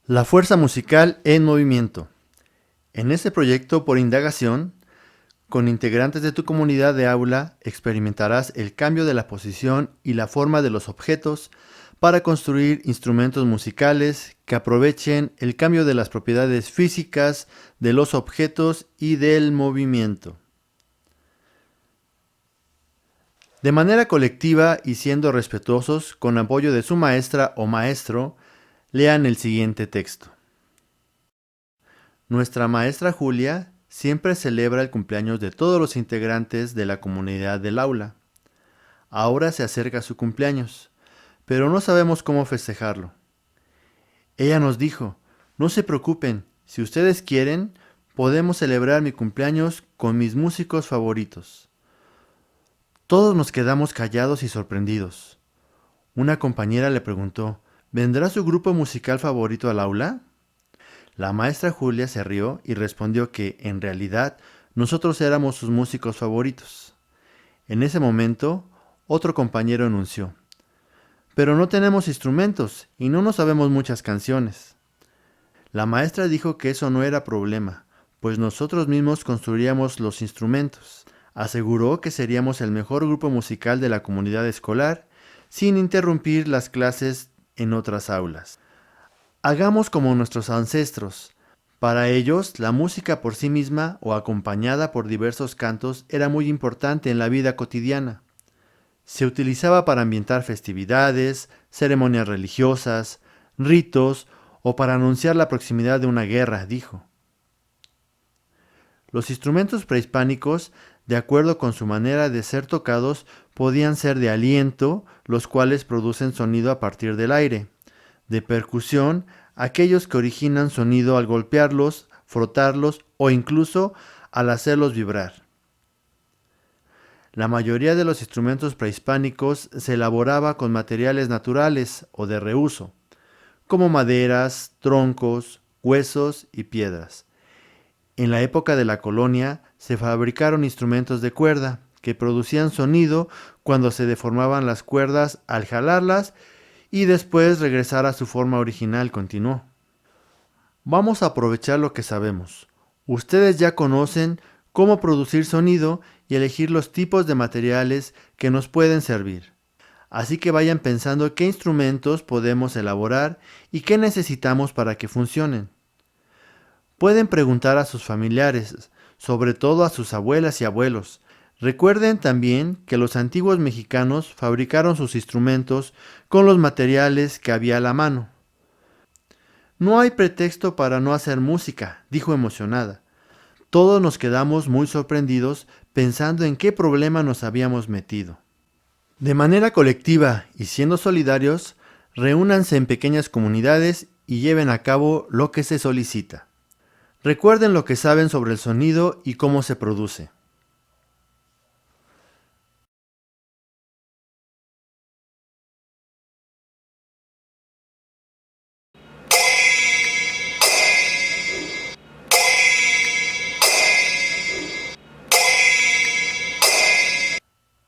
La fuerza musical en movimiento. En este proyecto por indagación, con integrantes de tu comunidad de aula, experimentarás el cambio de la posición y la forma de los objetos para construir instrumentos musicales que aprovechen el cambio de las propiedades físicas de los objetos y del movimiento. De manera colectiva y siendo respetuosos, con apoyo de su maestra o maestro, lean el siguiente texto. Nuestra maestra Julia siempre celebra el cumpleaños de todos los integrantes de la comunidad del aula. Ahora se acerca su cumpleaños, pero no sabemos cómo festejarlo. Ella nos dijo, no se preocupen, si ustedes quieren, podemos celebrar mi cumpleaños con mis músicos favoritos. Todos nos quedamos callados y sorprendidos. Una compañera le preguntó, ¿vendrá su grupo musical favorito al aula? La maestra Julia se rió y respondió que, en realidad, nosotros éramos sus músicos favoritos. En ese momento, otro compañero anunció, pero no tenemos instrumentos y no nos sabemos muchas canciones. La maestra dijo que eso no era problema, pues nosotros mismos construiríamos los instrumentos. Aseguró que seríamos el mejor grupo musical de la comunidad escolar, sin interrumpir las clases en otras aulas. Hagamos como nuestros ancestros. Para ellos, la música por sí misma o acompañada por diversos cantos era muy importante en la vida cotidiana. Se utilizaba para ambientar festividades, ceremonias religiosas, ritos o para anunciar la proximidad de una guerra, dijo. Los instrumentos prehispánicos, de acuerdo con su manera de ser tocados, podían ser de aliento, los cuales producen sonido a partir del aire; de percusión, aquellos que originan sonido al golpearlos, frotarlos o incluso al hacerlos vibrar. La mayoría de los instrumentos prehispánicos se elaboraba con materiales naturales o de reuso, como maderas, troncos, huesos y piedras. En la época de la colonia se fabricaron instrumentos de cuerda que producían sonido cuando se deformaban las cuerdas al jalarlas y después regresar a su forma original, continuó. Vamos a aprovechar lo que sabemos. Ustedes ya conocen cómo producir sonido y elegir los tipos de materiales que nos pueden servir. Así que vayan pensando qué instrumentos podemos elaborar y qué necesitamos para que funcionen. Pueden preguntar a sus familiares, sobre todo a sus abuelas y abuelos. Recuerden también que los antiguos mexicanos fabricaron sus instrumentos con los materiales que había a la mano. No hay pretexto para no hacer música, dijo emocionada. Todos nos quedamos muy sorprendidos pensando en qué problema nos habíamos metido. De manera colectiva y siendo solidarios, reúnanse en pequeñas comunidades y lleven a cabo lo que se solicita. Recuerden lo que saben sobre el sonido y cómo se produce.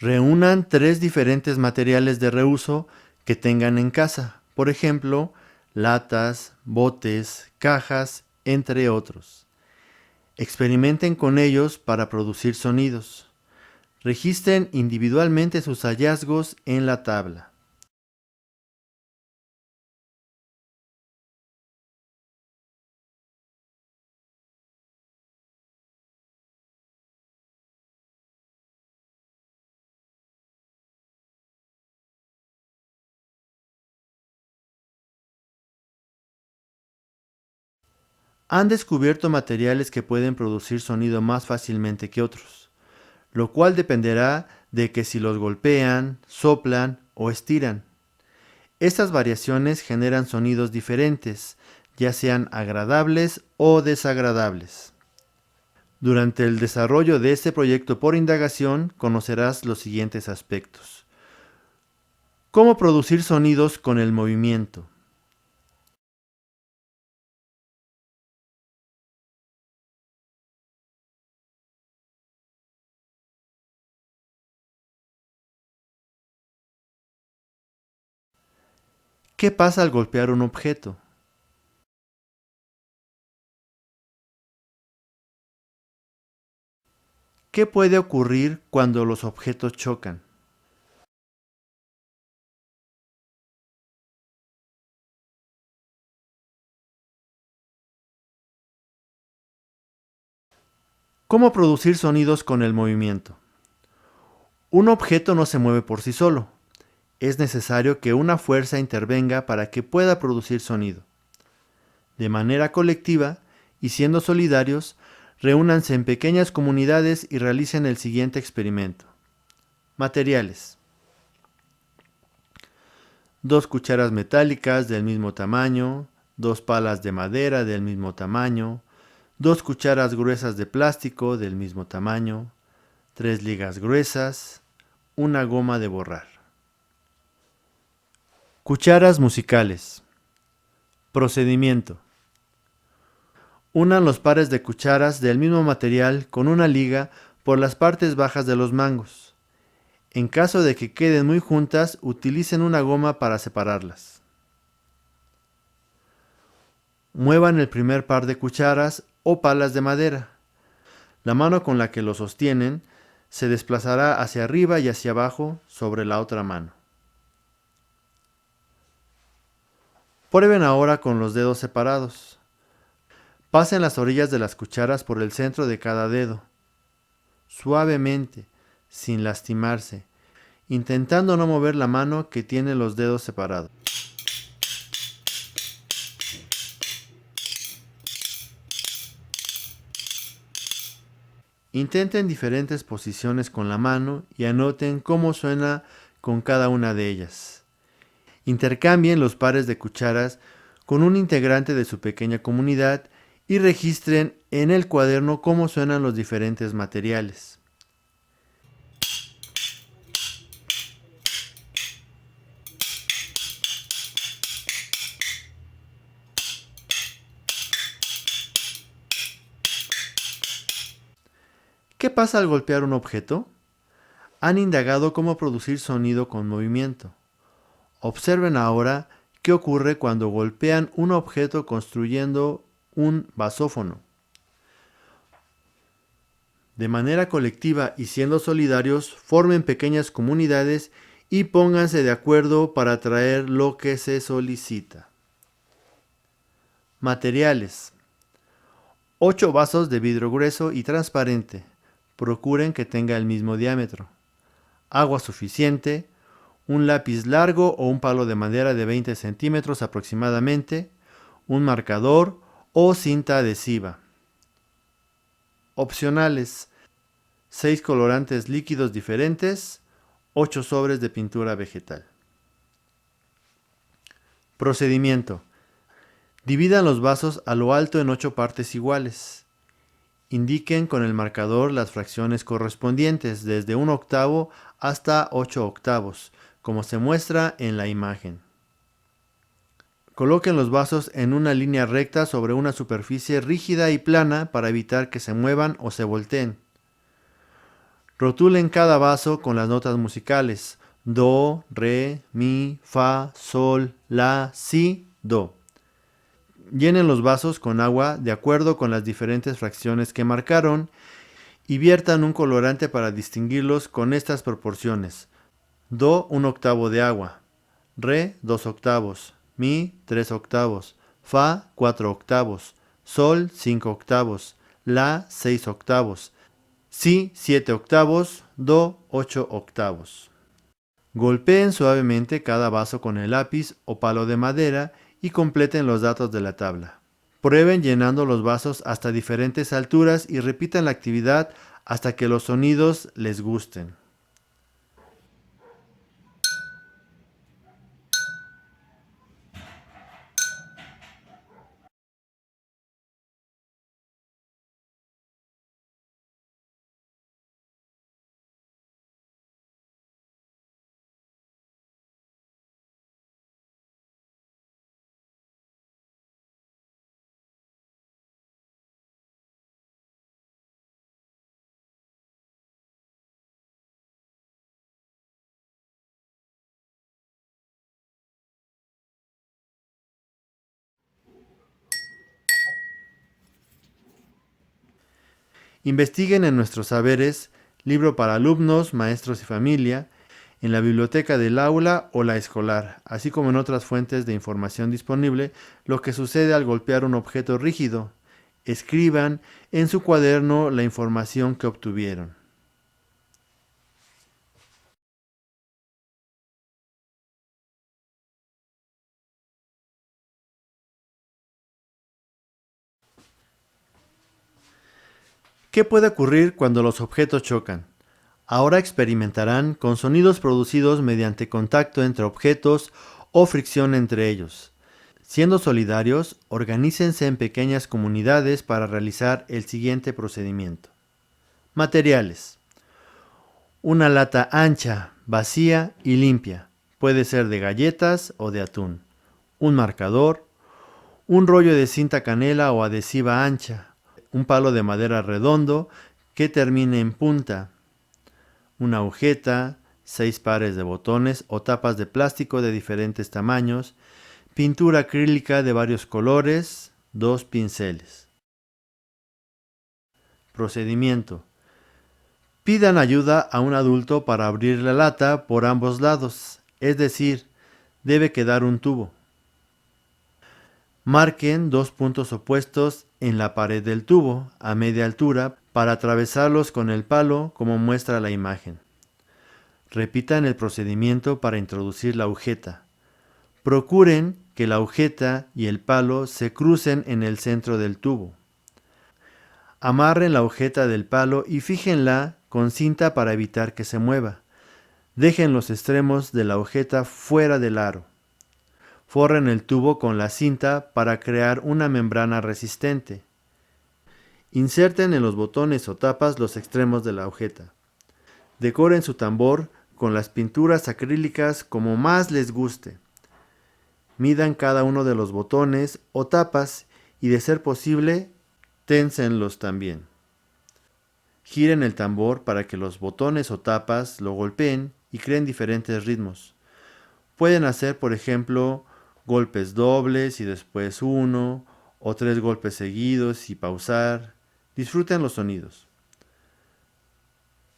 Reúnan 3 diferentes materiales de reuso que tengan en casa, por ejemplo, latas, botes, cajas, entre otros. Experimenten con ellos para producir sonidos. Registren individualmente sus hallazgos en la tabla. Han descubierto materiales que pueden producir sonido más fácilmente que otros, lo cual dependerá de que si los golpean, soplan o estiran. Estas variaciones generan sonidos diferentes, ya sean agradables o desagradables. Durante el desarrollo de este proyecto por indagación conocerás los siguientes aspectos. ¿Cómo producir sonidos con el movimiento? ¿Qué pasa al golpear un objeto? ¿Qué puede ocurrir cuando los objetos chocan? ¿Cómo producir sonidos con el movimiento? Un objeto no se mueve por sí solo. Es necesario que una fuerza intervenga para que pueda producir sonido. De manera colectiva, y siendo solidarios, reúnanse en pequeñas comunidades y realicen el siguiente experimento. Materiales: 2 cucharas metálicas del mismo tamaño, 2 palas de madera del mismo tamaño, 2 cucharas gruesas de plástico del mismo tamaño, 3 ligas gruesas, una goma de borrar. Cucharas musicales. Procedimiento: unan los pares de cucharas del mismo material con una liga por las partes bajas de los mangos. En caso de que queden muy juntas, utilicen una goma para separarlas. Muevan el primer par de cucharas o palas de madera. La mano con la que lo sostienen se desplazará hacia arriba y hacia abajo sobre la otra mano. Prueben ahora con los dedos separados. Pasen las orillas de las cucharas por el centro de cada dedo, suavemente, sin lastimarse, intentando no mover la mano que tiene los dedos separados. Intenten diferentes posiciones con la mano y anoten cómo suena con cada una de ellas. Intercambien los pares de cucharas con un integrante de su pequeña comunidad y registren en el cuaderno cómo suenan los diferentes materiales. ¿Qué pasa al golpear un objeto? Han indagado cómo producir sonido con movimiento. Observen ahora qué ocurre cuando golpean un objeto construyendo un basófono. De manera colectiva y siendo solidarios, formen pequeñas comunidades y pónganse de acuerdo para traer lo que se solicita. Materiales: 8 vasos de vidrio grueso y transparente. Procuren que tenga el mismo diámetro. Agua suficiente. Un lápiz largo o un palo de madera de 20 centímetros aproximadamente. Un marcador o cinta adhesiva. Opcionales: 6 colorantes líquidos diferentes, 8 sobres de pintura vegetal. Procedimiento: dividan los vasos a lo alto en 8 partes iguales. Indiquen con el marcador las fracciones correspondientes desde 1 octavo hasta 8 octavos, como se muestra en la imagen. Coloquen los vasos en una línea recta sobre una superficie rígida y plana para evitar que se muevan o se volteen. Rotulen cada vaso con las notas musicales: do, re, mi, fa, sol, la, si, do. Llenen los vasos con agua de acuerdo con las diferentes fracciones que marcaron y viertan un colorante para distinguirlos con estas proporciones: do 1 octavo de agua, re 2 octavos, mi 3 octavos, fa 4 octavos, sol 5 octavos, la 6 octavos, si 7 octavos, do 8 octavos. Golpeen suavemente cada vaso con el lápiz o palo de madera y completen los datos de la tabla. Prueben llenando los vasos hasta diferentes alturas y repitan la actividad hasta que los sonidos les gusten. Investiguen en Nuestros Saberes, libro para alumnos, maestros y familia, en la biblioteca del aula o la escolar, así como en otras fuentes de información disponible, lo que sucede al golpear un objeto rígido. Escriban en su cuaderno la información que obtuvieron. ¿Qué puede ocurrir cuando los objetos chocan? Ahora experimentarán con sonidos producidos mediante contacto entre objetos o fricción entre ellos. Siendo solidarios, organícense en pequeñas comunidades para realizar el siguiente procedimiento. Materiales. Una lata ancha, vacía y limpia. Puede ser de galletas o de atún. Un marcador. Un rollo de cinta canela o adhesiva ancha. Un palo de madera redondo que termine en punta. Una agujeta, 6 pares de botones o tapas de plástico de diferentes tamaños, pintura acrílica de varios colores, 2 pinceles. Procedimiento. Pidan ayuda a un adulto para abrir la lata por ambos lados, es decir, debe quedar un tubo. Marquen 2 puntos opuestos en la pared del tubo, a media altura, para atravesarlos con el palo como muestra la imagen. Repitan el procedimiento para introducir la agujeta. Procuren que la agujeta y el palo se crucen en el centro del tubo. Amarren la agujeta del palo y fíjenla con cinta para evitar que se mueva. Dejen los extremos de la agujeta fuera del aro. Forren el tubo con la cinta para crear una membrana resistente. Inserten en los botones o tapas los extremos de la agujeta. Decoren su tambor con las pinturas acrílicas como más les guste. Midan cada uno de los botones o tapas y, de ser posible, ténsenlos también. Giren el tambor para que los botones o tapas lo golpeen y creen diferentes ritmos. Pueden hacer, por ejemplo, golpes dobles y después uno, o 3 golpes seguidos y pausar. Disfruten los sonidos.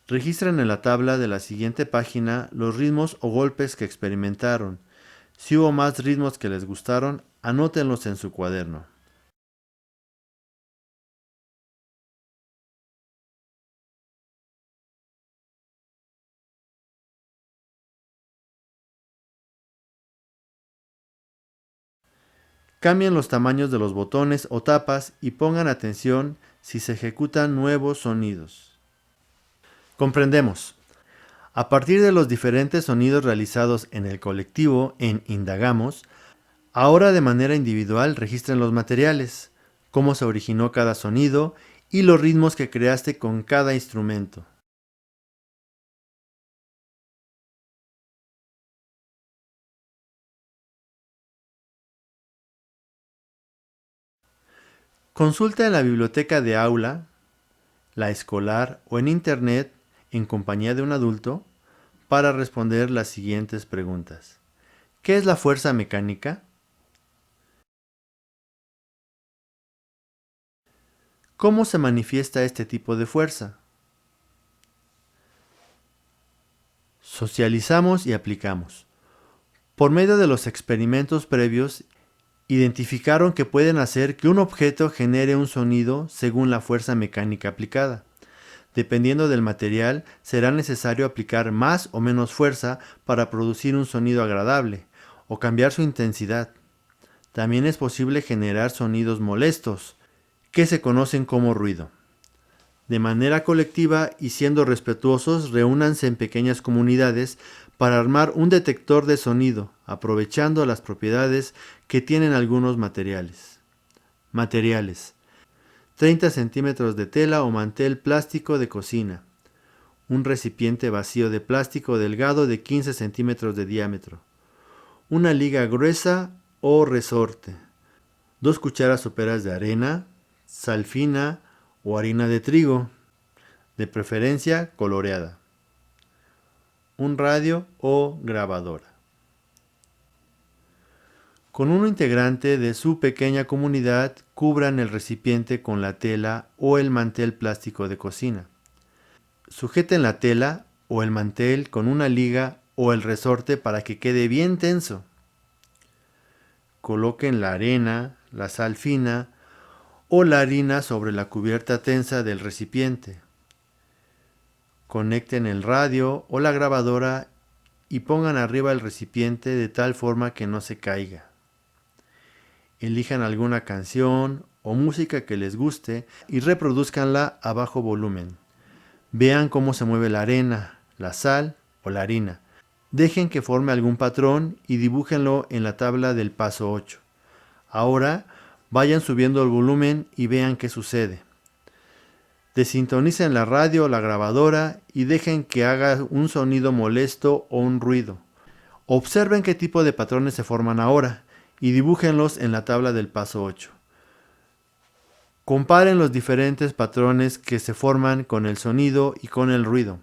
Registren en la tabla de la siguiente página los ritmos o golpes que experimentaron. Si hubo más ritmos que les gustaron, anótenlos en su cuaderno. Cambien los tamaños de los botones o tapas y pongan atención si se ejecutan nuevos sonidos. Comprendemos. A partir de los diferentes sonidos realizados en el colectivo en Indagamos, ahora de manera individual registren los materiales, cómo se originó cada sonido y los ritmos que creaste con cada instrumento. Consulta en la biblioteca de aula, la escolar o en internet en compañía de un adulto para responder las siguientes preguntas. ¿Qué es la fuerza mecánica? ¿Cómo se manifiesta este tipo de fuerza? Socializamos y aplicamos. Por medio de los experimentos previos, identificaron que pueden hacer que un objeto genere un sonido según la fuerza mecánica aplicada. Dependiendo del material, será necesario aplicar más o menos fuerza para producir un sonido agradable o cambiar su intensidad. También es posible generar sonidos molestos, que se conocen como ruido. De manera colectiva y siendo respetuosos, reúnanse en pequeñas comunidades para armar un detector de sonido, aprovechando las propiedades que tienen algunos materiales. Materiales: 30 centímetros de tela o mantel plástico de cocina, un recipiente vacío de plástico delgado de 15 centímetros de diámetro, una liga gruesa o resorte, 2 cucharas soperas de arena, sal fina o harina de trigo, de preferencia coloreada, un radio o grabadora. Con un integrante de su pequeña comunidad, cubran el recipiente con la tela o el mantel plástico de cocina. Sujeten la tela o el mantel con una liga o el resorte para que quede bien tenso. Coloquen la arena, la sal fina o la harina sobre la cubierta tensa del recipiente. Conecten el radio o la grabadora y pongan arriba el recipiente de tal forma que no se caiga. Elijan alguna canción o música que les guste y reproduzcanla a bajo volumen. Vean cómo se mueve la arena, la sal o la harina. Dejen que forme algún patrón y dibújenlo en la tabla del paso 8. Ahora vayan subiendo el volumen y vean qué sucede. Desintonicen la radio o la grabadora y dejen que haga un sonido molesto o un ruido. Observen qué tipo de patrones se forman ahora y dibújenlos en la tabla del paso 8. Comparen los diferentes patrones que se forman con el sonido y con el ruido.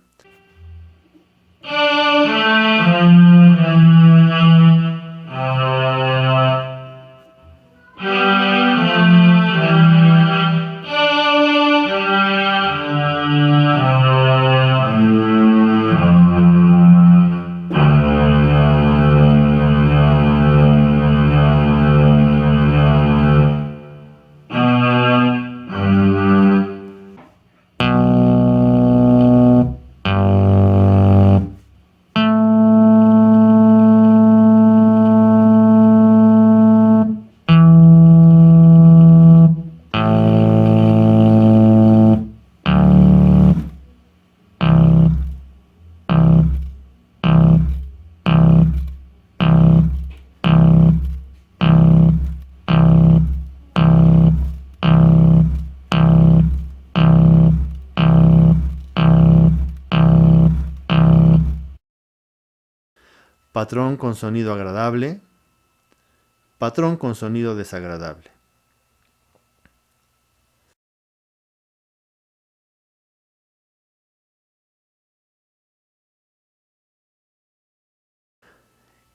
Patrón con sonido agradable. Patrón con sonido desagradable.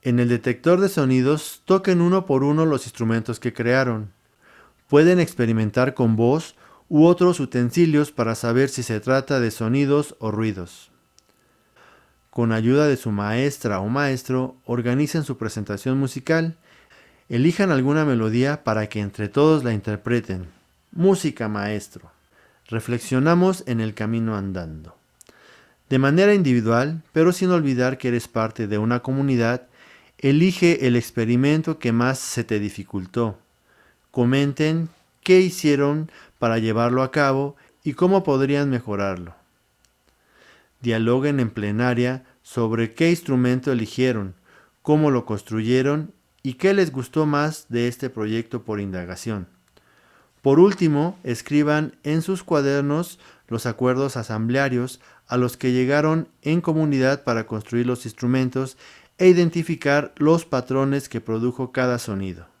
En el detector de sonidos, toquen uno por uno los instrumentos que crearon. Pueden experimentar con voz u otros utensilios para saber si se trata de sonidos o ruidos. Con ayuda de su maestra o maestro, organicen su presentación musical. Elijan alguna melodía para que entre todos la interpreten. Música, maestro. Reflexionamos en el camino andando. De manera individual, pero sin olvidar que eres parte de una comunidad, elige el experimento que más se te dificultó. Comenten qué hicieron para llevarlo a cabo y cómo podrían mejorarlo. Dialoguen en plenaria sobre qué instrumento eligieron, cómo lo construyeron y qué les gustó más de este proyecto por indagación. Por último, escriban en sus cuadernos los acuerdos asamblearios a los que llegaron en comunidad para construir los instrumentos e identificar los patrones que produjo cada sonido.